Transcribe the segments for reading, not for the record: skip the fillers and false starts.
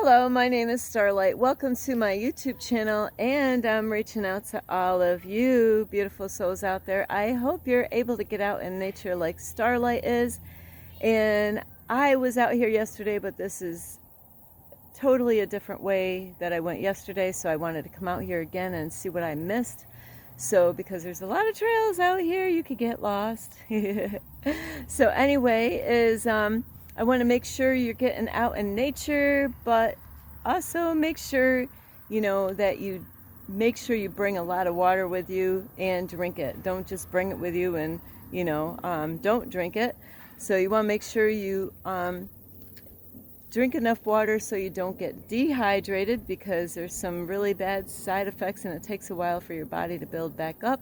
Hello, my name is Starlight. Welcome to my YouTube channel, and I'm reaching out to all of you beautiful souls out there. I hope you're able to get out in nature like Starlight is. And I was out here yesterday, but this is totally a different way that I went yesterday, so I wanted to come out here again and see what I missed. So because there's a lot of trails out here, you could get lost. So anyway, I want to make sure you're getting out in nature, but also make sure, that you make sure you bring a lot of water with you and drink it. Don't just bring it with you and, don't drink it. So you want to make sure you drink enough water so you don't get dehydrated, because there's some really bad side effects and it takes a while for your body to build back up.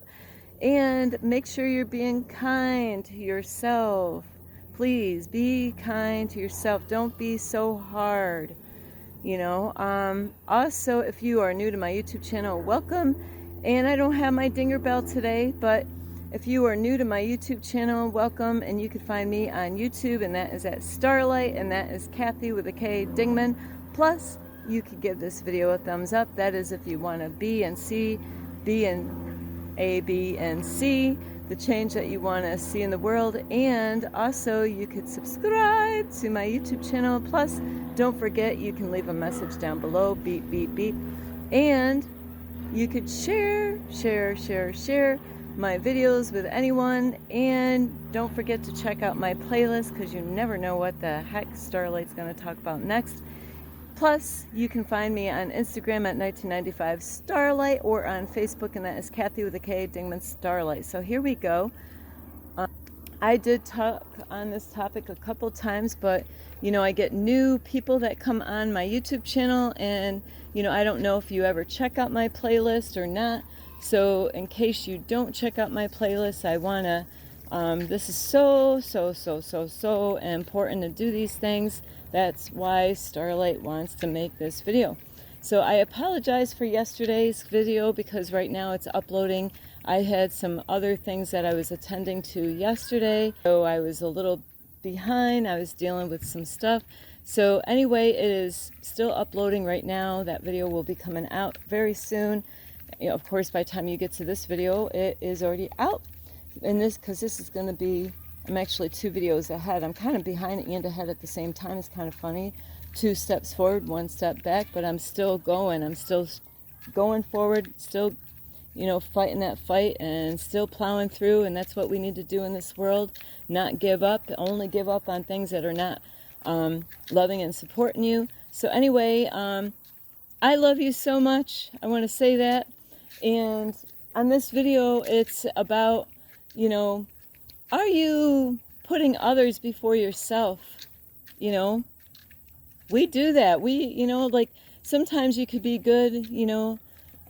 And make sure you're being kind to yourself. Please be kind to yourself. Don't be so hard. Also, if you are new to my YouTube channel, welcome. And I don't have my dinger bell today, but if you are new to my YouTube channel, welcome. And you can find me on YouTube, and that is at Starlight, and that is Kathy with a K Dingman. Plus, you could give this video a thumbs up. That is if you want to B and C, B and A, B and C, the change that you want to see in the world. And also you could subscribe to my YouTube channel. Plus, don't forget, you can leave a message down below, beep, beep, beep. And you could share my videos with anyone. And don't forget to check out my playlist, because you never know what the heck Starlight's going to talk about next. Plus, you can find me on Instagram at 1995 Starlight, or on Facebook, and that is Kathy with a K Dingman Starlight. So here we go. I did talk on this topic a couple times, but I get new people that come on my YouTube channel, and I don't know if you ever check out my playlist or not. So in case you don't check out my playlist, I want to this is so important to do these things. That's why Starlight wants to make this video. So I apologize for yesterday's video, because right now it's uploading. I had some other things that I was attending to yesterday, so I was a little behind. I was dealing with some stuff. So anyway, it is still uploading right now. That video will be coming out very soon. Of course, by the time you get to this video, it is already out. And because this is going to be, I'm actually 2 videos ahead. I'm kind of behind and ahead at the same time. It's kind of funny. 2 steps forward, 1 step back, but I'm still going. I'm still going forward, still, fighting that fight and still plowing through. And that's what we need to do in this world. Not give up. Only give up on things that are not loving and supporting you. So anyway, I love you so much. I want to say that. And on this video, it's about, are you putting others before yourself? We do that. We, sometimes you could be good,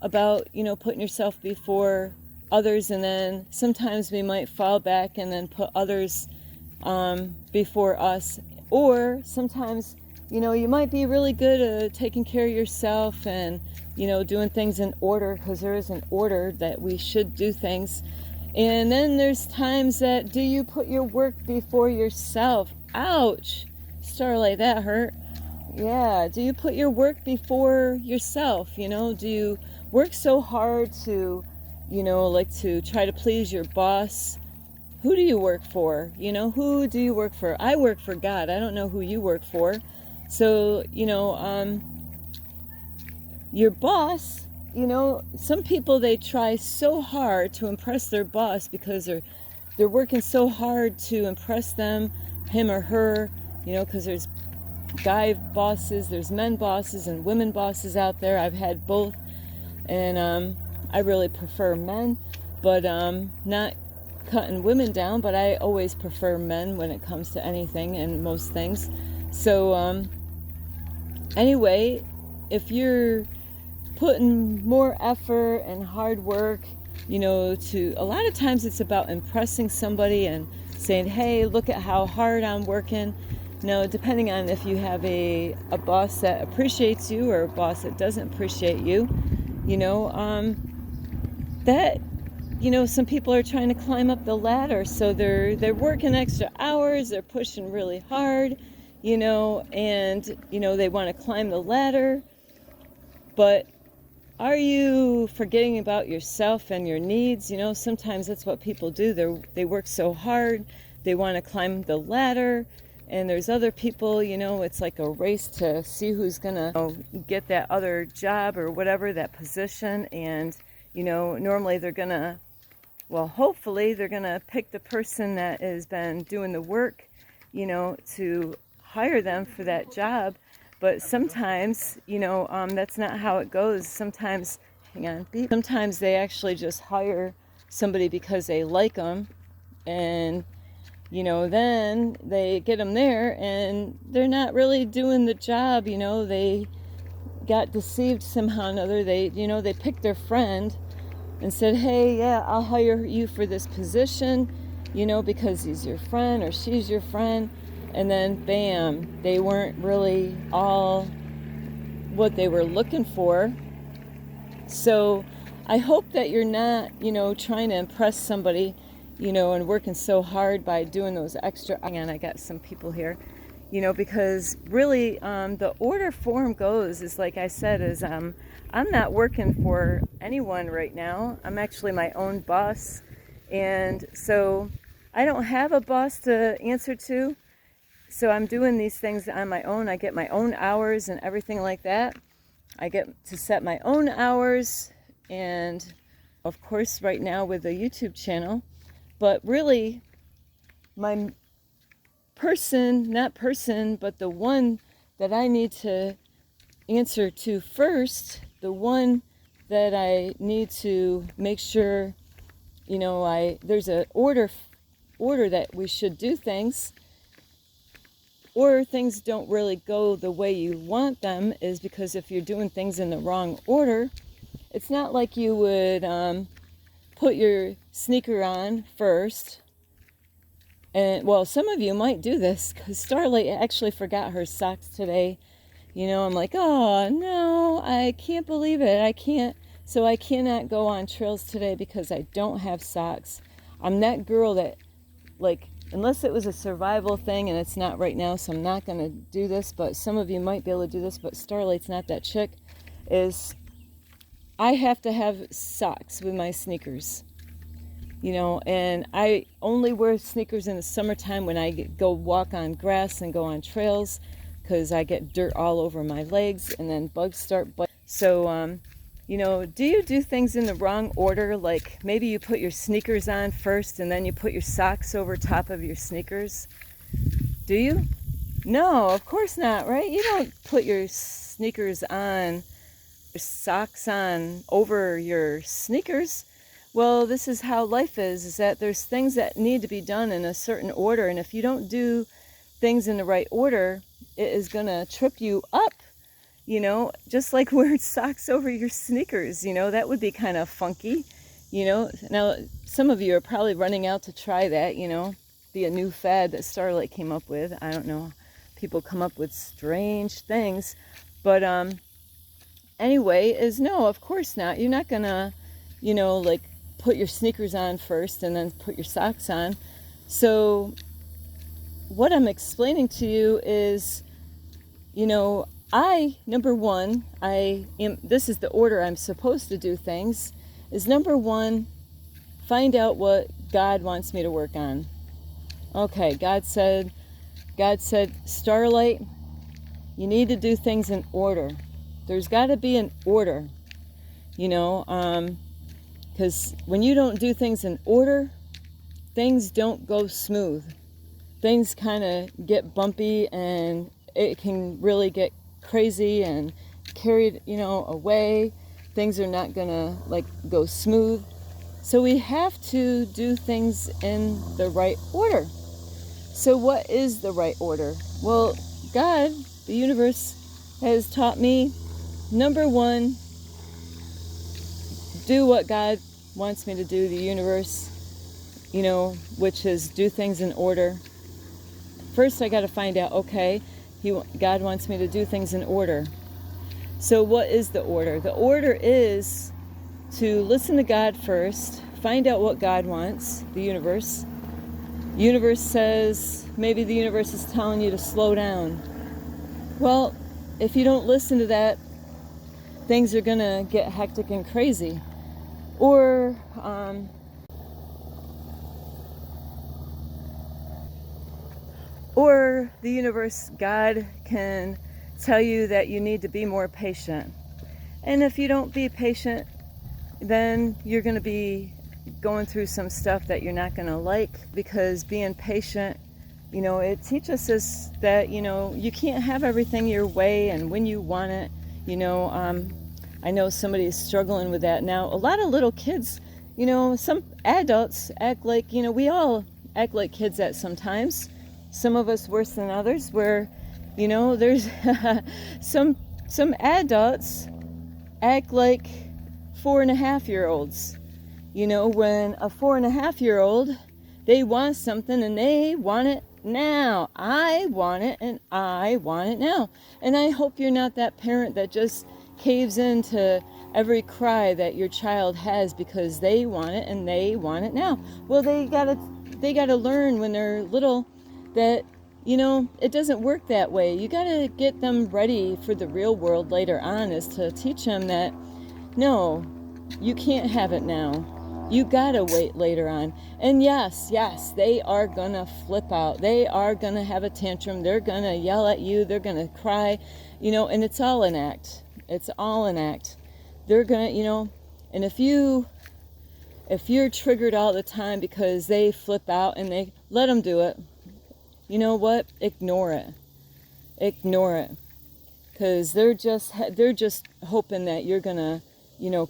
about, putting yourself before others, and then sometimes we might fall back and then put others before us. Or sometimes, you might be really good at taking care of yourself and, doing things in order, because there is an order that we should do things. And then there's times that, do you put your work before yourself? Ouch! Starlight, that hurt. Yeah, do you put your work before yourself? Do you work so hard to, to try to please your boss? Who do you work for? Who do you work for? I work for God. I don't know who you work for. So, your boss, some people, they try so hard to impress their boss, because they're working so hard to impress them, him or her, because there's guy bosses, there's men bosses and women bosses out there. I've had both, and I really prefer men, but not cutting women down, but I always prefer men when it comes to anything and most things. So anyway, if you're putting more effort and hard work, to a lot of times it's about impressing somebody and saying, hey, look at how hard I'm working. Depending on if you have a boss that appreciates you or a boss that doesn't appreciate you, that, some people are trying to climb up the ladder, so they're working extra hours, they're pushing really hard, and, they want to climb the ladder, but are you forgetting about yourself and your needs? Sometimes that's what people do. They work so hard, they want to climb the ladder, and there's other people, it's like a race to see who's going to get that other job or whatever, that position, and, normally they're going to, hopefully they're going to pick the person that has been doing the work, to hire them for that job. But sometimes, that's not how it goes. Sometimes, sometimes they actually just hire somebody because they like them, and, then they get them there and they're not really doing the job. They got deceived somehow or another. They picked their friend and said, hey, yeah, I'll hire you for this position, because he's your friend or she's your friend. And then, bam, they weren't really all what they were looking for. So I hope that you're not, trying to impress somebody, and working so hard by doing those extra. Hang on, I got some people here, because really the order form goes is, like I said, is I'm not working for anyone right now. I'm actually my own boss. And so I don't have a boss to answer to. So I'm doing these things on my own. I get my own hours and everything like that. I get to set my own hours, and of course right now with the YouTube channel. But really, my but the one that I need to answer to first, the one that I need to make sure, there's an order that we should do things, or things don't really go the way you want them, is because if you're doing things in the wrong order, it's not like you would put your sneaker on first. And, some of you might do this, because Starlight actually forgot her socks today. I'm like, oh, no, I can't believe it. So I cannot go on trails today because I don't have socks. I'm that girl that, unless it was a survival thing, and it's not right now, so I'm not going to do this, but some of you might be able to do this, but Starlight's not that chick, is I have to have socks with my sneakers, and I only wear sneakers in the summertime when I go walk on grass and go on trails, because I get dirt all over my legs, and then bugs start biting. So, do you do things in the wrong order? Like maybe you put your sneakers on first and then you put your socks over top of your sneakers? Do you? No, of course not, right? You don't put your sneakers on, your socks on over your sneakers. Well, this is how life is that there's things that need to be done in a certain order, and if you don't do things in the right order, it is going to trip you up. Just like wearing socks over your sneakers, that would be kind of funky, Now, some of you are probably running out to try that, be a new fad that Starlight came up with. I don't know. People come up with strange things. But anyway, no, of course not. You're not going to, put your sneakers on first and then put your socks on. So what I'm explaining to you is, number one, this is the order I'm supposed to do things, is number one, find out what God wants me to work on. Okay, God said, Starlight, you need to do things in order. There's got to be an order, because when you don't do things in order, things don't go smooth. Things kind of get bumpy, and it can really get crazy and carried, away. Things are not gonna go smooth. So we have to do things in the right order. So what is the right order? Well, God, the universe, has taught me, number one, do what God wants me to do, the universe, which is do things in order. First, I got to find out, okay, God wants me to do things in order. So what is the order? The order is to listen to God first, find out what God wants, the universe, Universe says, maybe the universe is telling you to slow down. Well, if you don't listen to that, things are gonna get hectic and crazy. Or the universe, God, can tell you that you need to be more patient. And if you don't be patient, then you're going to be going through some stuff that you're not going to like, because being patient, it teaches us that, you can't have everything your way and when you want it. I know somebody is struggling with that now. A lot of little kids, some adults act like, we all act like kids at sometimes. Some of us worse than others, where, there's some adults act like 4.5-year-olds. When a 4.5-year-old, they want something and they want it now. I want it and I want it now. And I hope you're not that parent that just caves into every cry that your child has because they want it and they want it now. Well, they gotta learn when they're little that, it doesn't work that way. You gotta get them ready for the real world later on, is to teach them that, no, you can't have it now. You gotta wait later on. And yes, they are gonna flip out. They are gonna have a tantrum. They're gonna yell at you. They're gonna cry, and it's all an act. It's all an act. They're gonna, and if you're triggered all the time because they flip out, and they let them do it, you know what? Ignore it. Because they're just hoping that you're gonna,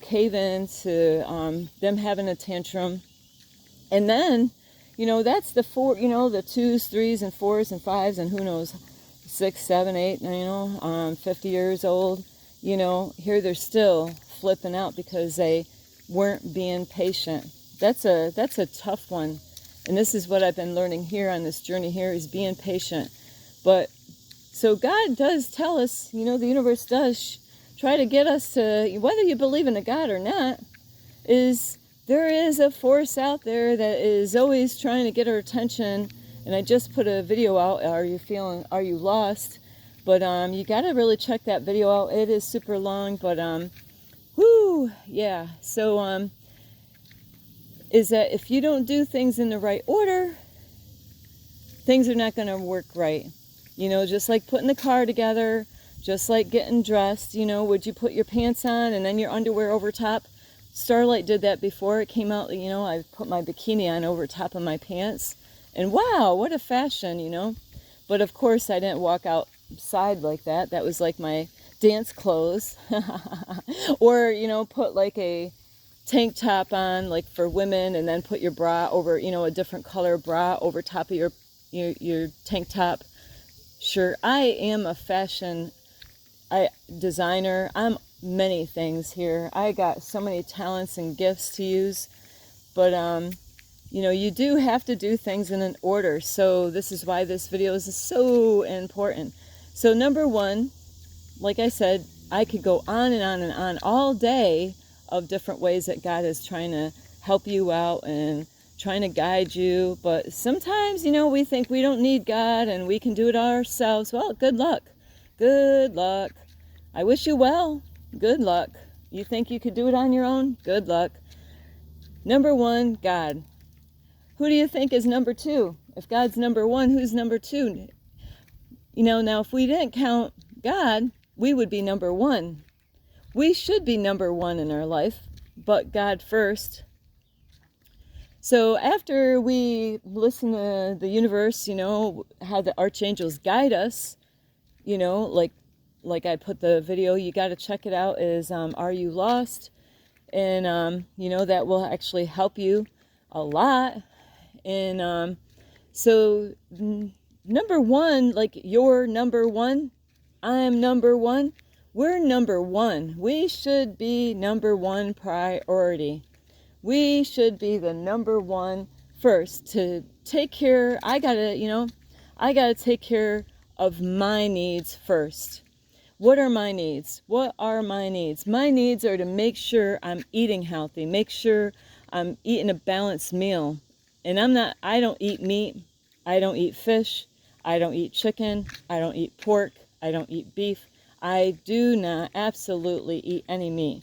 cave in to them having a tantrum. And then, that's the 4, the 2s, 3s, and 4s, and 5s, and who knows, 6, 7, 8, 50 years old, here they're still flipping out because they weren't being patient. That's a tough one. And this is what I've been learning here on this journey here, is being patient. But so God does tell us, the universe does try to get us to, whether you believe in a God or not, is there is a force out there that is always trying to get our attention. And I just put a video out, Are You Lost? But you got to really check that video out. It is super long, but yeah. So is that if you don't do things in the right order, things are not going to work right. Just like putting the car together, just like getting dressed, would you put your pants on and then your underwear over top? Starlight did that before it came out. I put my bikini on over top of my pants, and wow, what a fashion, But of course I didn't walk outside like that. That was like my dance clothes. Or, put like a tank top on, like for women, and then put your bra over, a different color bra over top of your tank top. Sure, I am a fashion designer. I'm many things here. I got so many talents and gifts to use, but you do have to do things in an order. So this is why this video is so important. So number one, like I said, I could go on and on and on all day of different ways that God is trying to help you out and trying to guide you. But sometimes, we think we don't need God and we can do it ourselves. Well, good luck. Good luck. I wish you well. Good luck. You think you could do it on your own? Good luck. Number one, God. Who do you think is number two? If God's number one, who's number two? Now if we didn't count God, we would be number one. We should be number one in our life, but God first. So after we listen to the universe, how the archangels guide us, like I put the video, you got to check it out, is Are You Lost? And, that will actually help you a lot. And so number one, like you're number one, I'm number one, we're number one. We should be number one priority. We should be the number one first to take care. I gotta take care of my needs first. What are my needs? What are my needs? My needs are to make sure I'm eating healthy, make sure I'm eating a balanced meal, and I don't eat meat, I don't eat fish, I don't eat chicken, I don't eat pork, I don't eat beef. I do not absolutely eat any meat.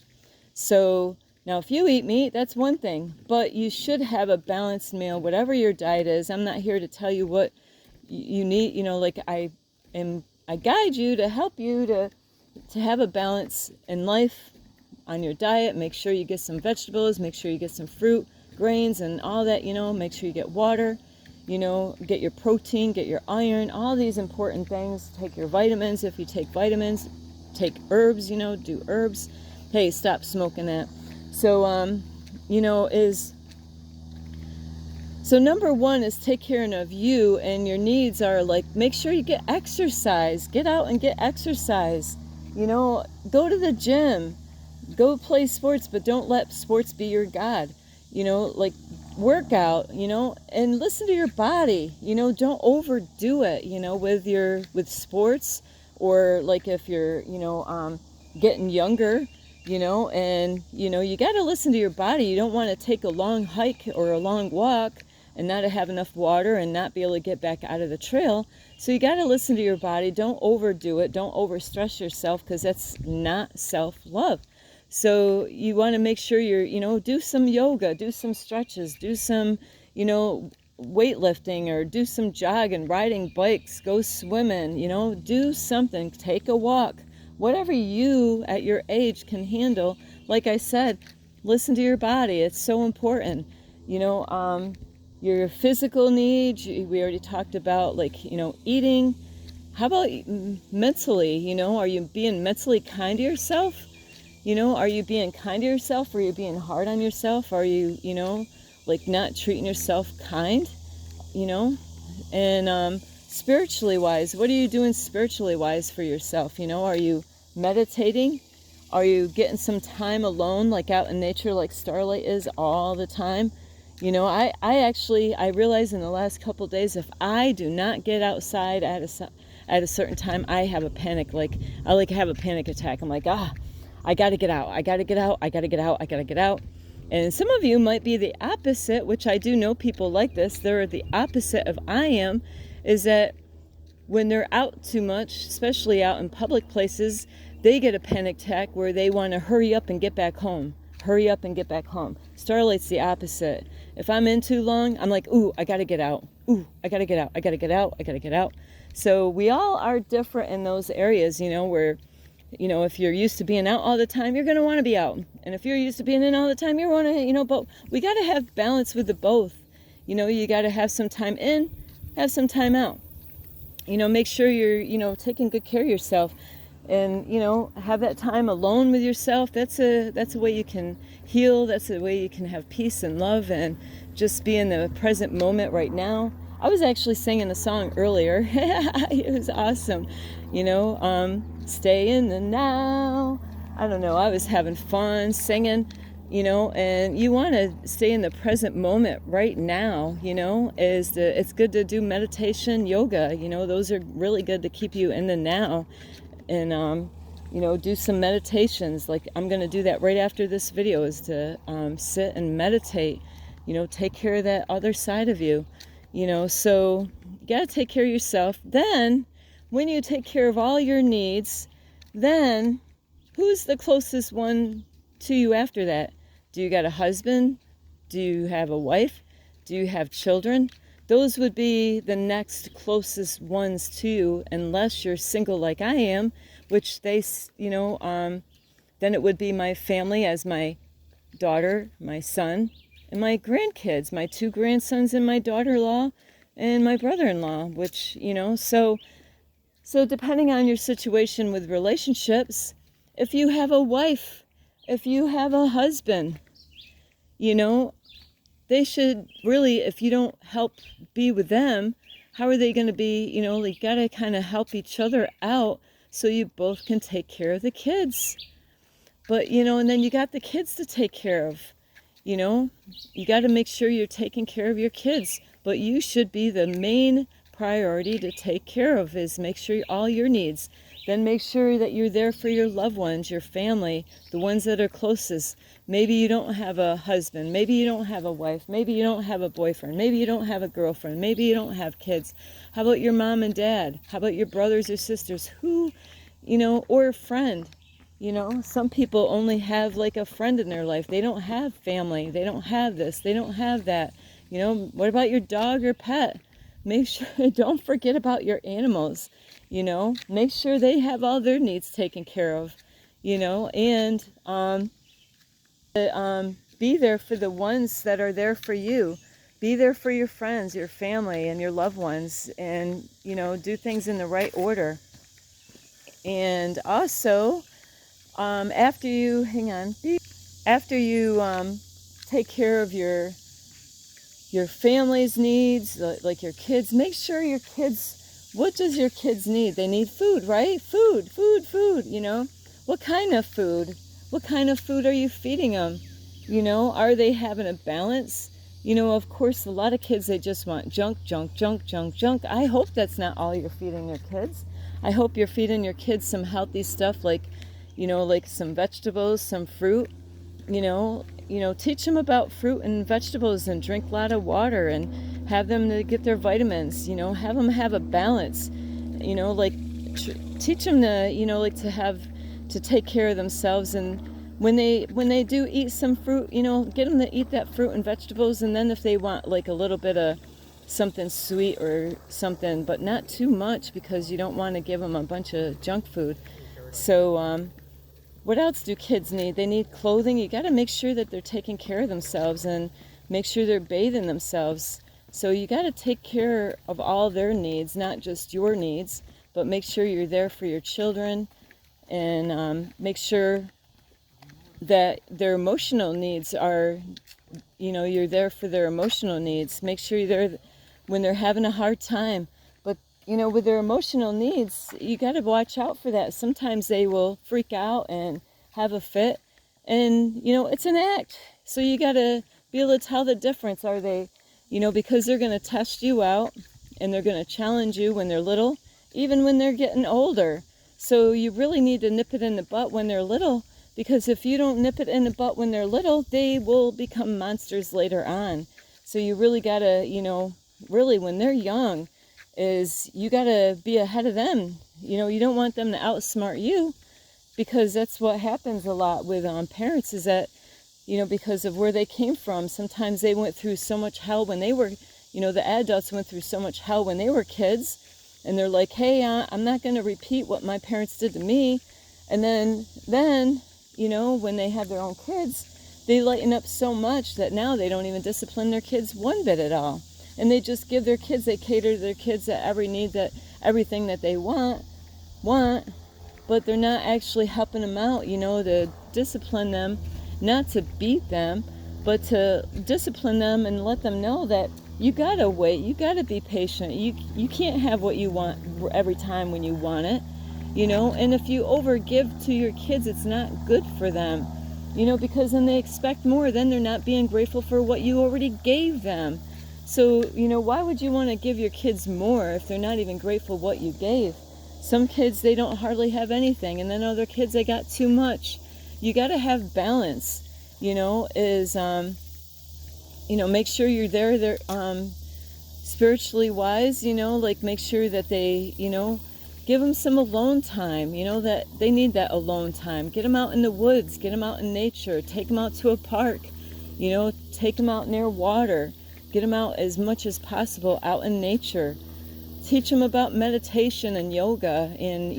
So now if you eat meat, that's one thing, but you should have a balanced meal, whatever your diet is. I'm not here to tell you what you need, like I guide you to help you to have a balance in life on your diet. Make sure you get some vegetables, make sure you get some fruit, grains, and all that, make sure you get water, get your protein, get your iron, all these important things. Take your vitamins if you take vitamins, take herbs, do herbs. Hey, stop smoking that. So, so number one is take care of you, and your needs are like, make sure you get exercise, get out and get exercise, go to the gym, go play sports, but don't let sports be your God, like work out, and listen to your body, don't overdo it, with sports, or like if you're, getting younger, and, you got to listen to your body. You don't want to take a long hike or a long walk and not have enough water and not be able to get back out of the trail. So you got to listen to your body. Don't overdo it. Don't overstress yourself, because that's not self-love. So you want to make sure you're, do some yoga, do some stretches, do some, weightlifting, or do some jogging, riding bikes, go swimming, do something, take a walk. Whatever you at your age can handle. Like I said, listen to your body. It's so important. Your physical needs, we already talked about, like, eating. How about mentally? Are you being mentally kind to yourself? Are you being kind to yourself? Are you being hard on yourself? Are you, like not treating yourself kind? And spiritually wise, what are you doing spiritually wise for yourself? Are you meditating? Are you getting some time alone, like out in nature, like Starlight is all the time? I realize in the last couple of days, if I do not get outside at a certain time, I have a panic. Like I have a panic attack. I'm like, I got to get out. I got to get out. I got to get out. I got to get out. And some of you might be the opposite, which I do know people like this. They're the opposite of I am, is that when they're out too much, especially out in public places, they get a panic attack where they want to hurry up and get back home. Hurry up and get back home. Starlight's the opposite. If I'm in too long, I'm like, ooh, I got to get out. Ooh, I got to get out. I got to get out. I got to get out. So we all are different in those areas, where, if you're used to being out all the time, you're going to want to be out. And if you're used to being in all the time, you want to, but we got to have balance with the both. You got to have some time in, have some time out. Make sure you're, taking good care of yourself, and, have that time alone with yourself. That's a way you can heal. That's a way you can have peace and love and just be in the present moment right now. I was actually singing a song earlier. It was awesome. Stay in the now. I don't know. I was having fun singing, and you want to stay in the present moment right now, it's good to do meditation, yoga, those are really good to keep you in the now. And, do some meditations. Like I'm going to do that right after this video, is to sit and meditate, take care of that other side of you. So you got to take care of yourself. Then when you take care of all your needs, then who's the closest one to you after that? Do you got a husband? Do you have a wife? Do you have children? Those would be the next closest ones to you, unless you're single like I am, which they, then it would be my family, as my daughter, my son, and my grandkids, my 2 grandsons and my daughter-in-law and my brother-in-law, which, so depending on your situation with relationships, if you have a wife, if you have a husband, they should really, if you don't help be with them, how are they going to be, you got to kind of help each other out so you both can take care of the kids. But, and then you got the kids to take care of. You got to make sure you're taking care of your kids, but you should be the main priority to take care of, is make sure all your needs. then make sure that you're there for your loved ones, your family, the ones that are closest. Maybe you don't have a husband, maybe you don't have a wife, maybe you don't have a boyfriend, maybe you don't have a girlfriend, maybe you don't have kids. How about your mom and dad? How about your brothers or sisters? Who, or a friend? Some people only have like a friend in their life. They don't have family. They don't have this. They don't have that. What about your dog or pet? Make sure, don't forget about your animals. Make sure they have all their needs taken care of, and be there for the ones that are there for you. Be there for your friends, your family, and your loved ones, and, do things in the right order. And also, after you take care of your family's needs, like your kids, make sure your kids, what does your kids need? They need food, right? Food. What kind of food? What kind of food are you feeding them? Are they having a balance? Of course, a lot of kids, they just want junk. I hope that's not all you're feeding your kids. I hope you're feeding your kids some healthy stuff, like some vegetables, some fruit. Teach them about fruit and vegetables, and drink a lot of water, and have them to get their vitamins. Have them have a balance. Teach them to to take care of themselves. And when they do eat some fruit, get them to eat that fruit and vegetables. And then if they want like a little bit of something sweet or something, but not too much, because you don't want to give them a bunch of junk food. So what else do kids need? They need clothing. You got to make sure that they're taking care of themselves, and make sure they're bathing themselves. So you got to take care of all their needs, not just your needs, but make sure you're there for your children, and make sure that their emotional needs are, you're there for their emotional needs. Make sure you're there when they're having a hard time. But, with their emotional needs, you got to watch out for that. Sometimes they will freak out and have a fit, and, it's an act. So you got to be able to tell the difference. Are they, because they're going to test you out, and they're going to challenge you when they're little, even when they're getting older. So you really need to nip it in the butt when they're little, because if you don't nip it in the butt when they're little, they will become monsters later on. So you really got to, really when they're young, you got to be ahead of them. You don't want them to outsmart you, because that's what happens a lot with parents, is that, because of where they came from, sometimes they went through so much hell when they were, the adults went through so much hell when they were kids, and they're like, hey, I'm not going to repeat what my parents did to me. And then, when they have their own kids, they lighten up so much that now they don't even discipline their kids one bit at all. And they just give their kids, they cater to their kids at every need, that everything that they want, but they're not actually helping them out, to discipline them, not to beat them, but to discipline them and let them know that you gotta wait, you gotta be patient. You can't have what you want every time when you want it, and if you overgive to your kids, it's not good for them, because then they expect more, then they're not being grateful for what you already gave them. So, why would you want to give your kids more if they're not even grateful what you gave? Some kids, they don't hardly have anything, and then other kids, they got too much. You got to have balance, make sure you're there, spiritually wise, make sure that they, give them some alone time, that they need that alone time. Get them out in the woods, get them out in nature, take them out to a park, take them out near water. Get them out as much as possible out in nature. Teach them about meditation and yoga and,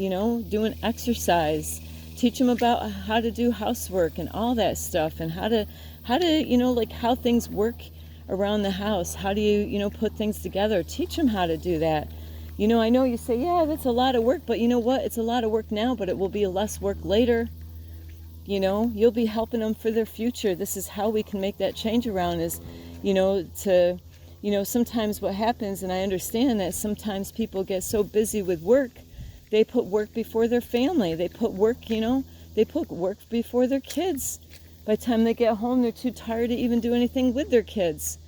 doing exercise. Teach them about how to do housework and all that stuff, and how to, how things work around the house. How do you, put things together? Teach them how to do that. I know you say, yeah, that's a lot of work, but you know what? It's a lot of work now, but it will be less work later. You'll be helping them for their future. This is how we can make that change around, is sometimes what happens, and I understand that sometimes people get so busy with work, they put work before their family. They put work, before their kids. By the time they get home, they're too tired to even do anything with their kids.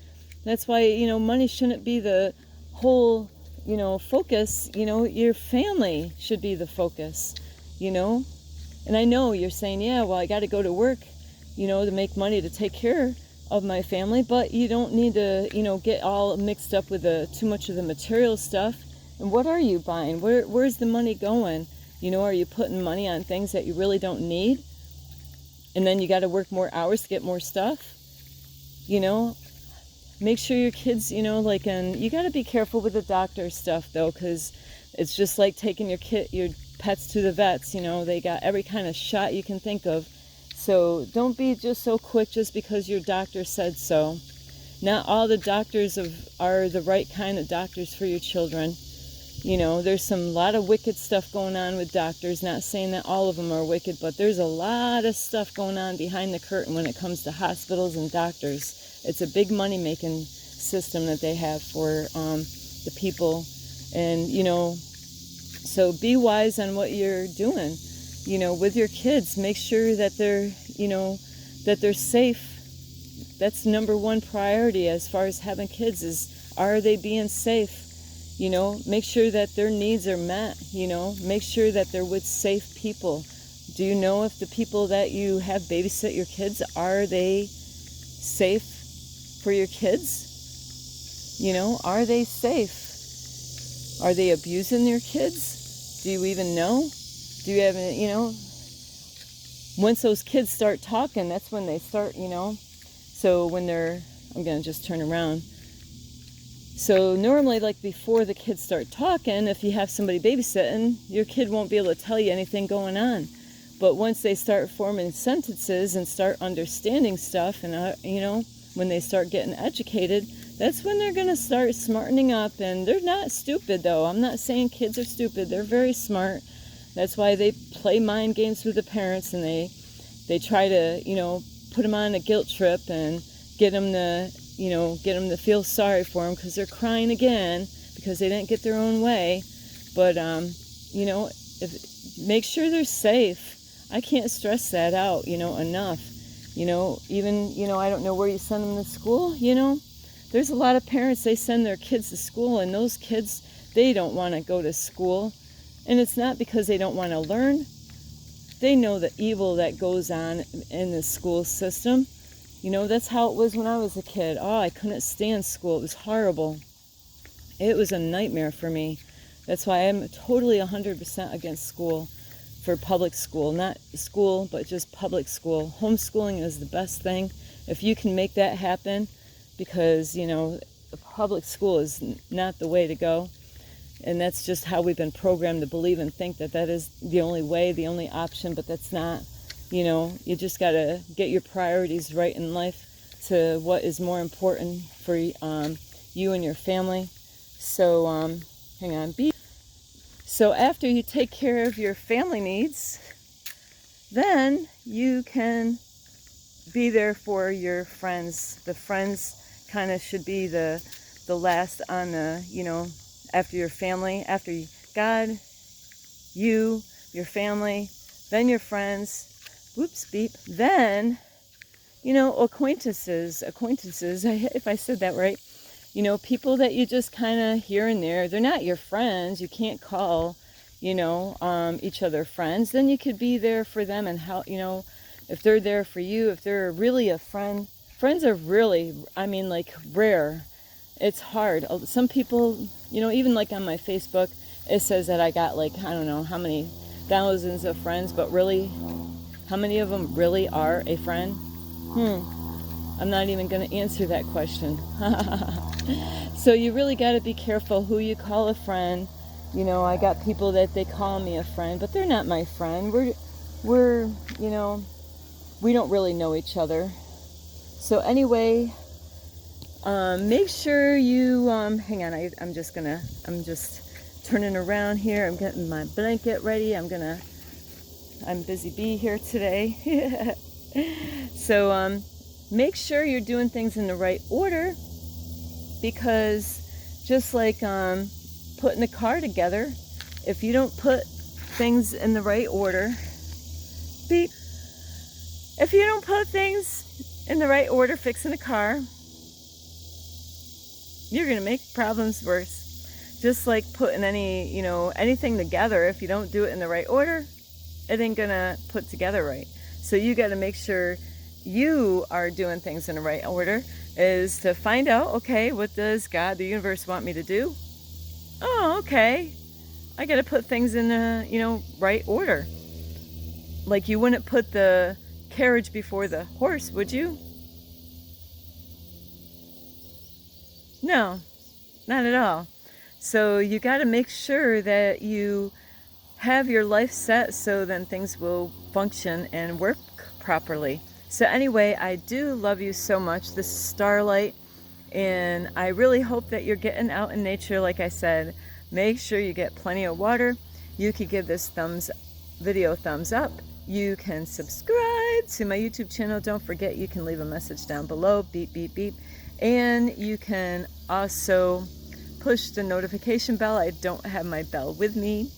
That's why, money shouldn't be the whole, focus, your family should be the focus, And I know you're saying, yeah, well, I got to go to work, to make money to take care of my family, but you don't need to, get all mixed up with too much of the material stuff. And what are you buying? Where's the money going? Are you putting money on things that you really don't need? And then you got to work more hours to get more stuff, Make sure your kids, and you got to be careful with the doctor stuff, though, because it's just like taking your pets to the vets. They got every kind of shot you can think of. So don't be just so quick just because your doctor said so. Not all the doctors are the right kind of doctors for your children. There's lot of wicked stuff going on with doctors. Not saying that all of them are wicked, but there's a lot of stuff going on behind the curtain when it comes to hospitals and doctors. It's a big money-making system that they have for the people. And, so be wise on what you're doing, with your kids. Make sure that they're safe. That's number one priority as far as having kids is, are they being safe? Make sure that their needs are met, make sure that they're with safe people. Do you know if the people that you have babysit your kids, are they safe for your kids? Are they safe? Are they abusing your kids? Do you even know? Do you have, once those kids start talking, that's when they start, So when I'm going to just turn around. So normally, like before the kids start talking, if you have somebody babysitting, your kid won't be able to tell you anything going on. But once they start forming sentences and start understanding stuff, and when they start getting educated, that's when they're going to start smartening up. And they're not stupid, though. I'm not saying kids are stupid. They're very smart. That's why they play mind games with the parents, and they try to, put them on a guilt trip and get them to feel sorry for them because they're crying again because they didn't get their own way. But, make sure they're safe. I can't stress that out, enough. Even, I don't know where you send them to school, There's a lot of parents, they send their kids to school, and those kids, they don't want to go to school. And it's not because they don't want to learn. They know the evil that goes on in the school system. That's how it was when I was a kid. Oh, I couldn't stand school. It was horrible. It was a nightmare for me. That's why I'm totally 100% against school, for public school. Not school, but just public school. Homeschooling is the best thing. If you can make that happen, because, the public school is not the way to go. And that's just how we've been programmed to believe and think that is the only way, the only option, but that's not. You just got to get your priorities right in life to what is more important for you and your family. So, hang on. So after you take care of your family needs, then you can be there for your friends. The friends kind of should be the last on the, after your family, after God, you, your family, then your friends. Whoops, beep. Then, acquaintances, if I said that right, people that you just kind of here and there. They're not your friends. You can't call, each other friends. Then you could be there for them and how, if they're there for you, if they're really a friend. Friends are really, rare. It's hard. Some people, even like on my Facebook, it says that I got I don't know how many thousands of friends, but really, how many of them really are a friend? I'm not even going to answer that question. So you really got to be careful who you call a friend. I got people that they call me a friend, but they're not my friend. We're we don't really know each other. So anyway, make sure you, hang on, I'm just turning around here. I'm getting my blanket ready. I'm busy bee here today. So make sure you're doing things in the right order, because just like putting a car together, if you don't put things in the right order, if you don't put things in the right order fixing a car, you're going to make problems worse. Just like putting anything together, if you don't do it in the right order, it ain't gonna put together right. So you got to make sure you are doing things in the right order, is to find out, okay, what does God, the universe, want me to do? Oh, okay, I got to put things in a right order. Like, you wouldn't put the carriage before the horse, would you? No, not at all. So you got to make sure that you have your life set so then things will function and work properly. So anyway, I do love you so much. This is Starlight, and I really hope that you're getting out in nature. Like I said, make sure you get plenty of water. You could give this video thumbs up. You can subscribe to my YouTube channel. Don't forget, you can leave a message down below, beep, beep, beep. And you can also push the notification bell. I don't have my bell with me.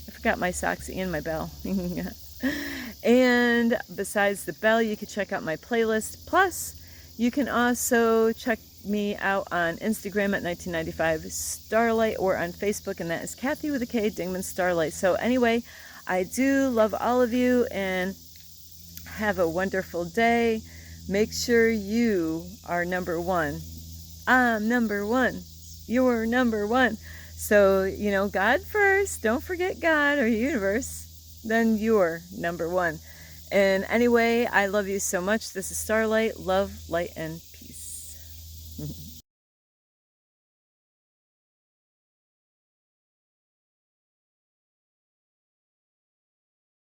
I forgot my socks and my bell. And besides the bell, you can check out my playlist. Plus, you can also check me out on Instagram at 1995 Starlight, or on Facebook, and that is Kathy with a K, Dingman Starlight. So anyway, I do love all of you, and have a wonderful day. Make sure you are number one. I'm number one. You're number one. So, God first. Don't forget God or universe. Then you're number one. And anyway, I love you so much. This is Starlight. Love, light, and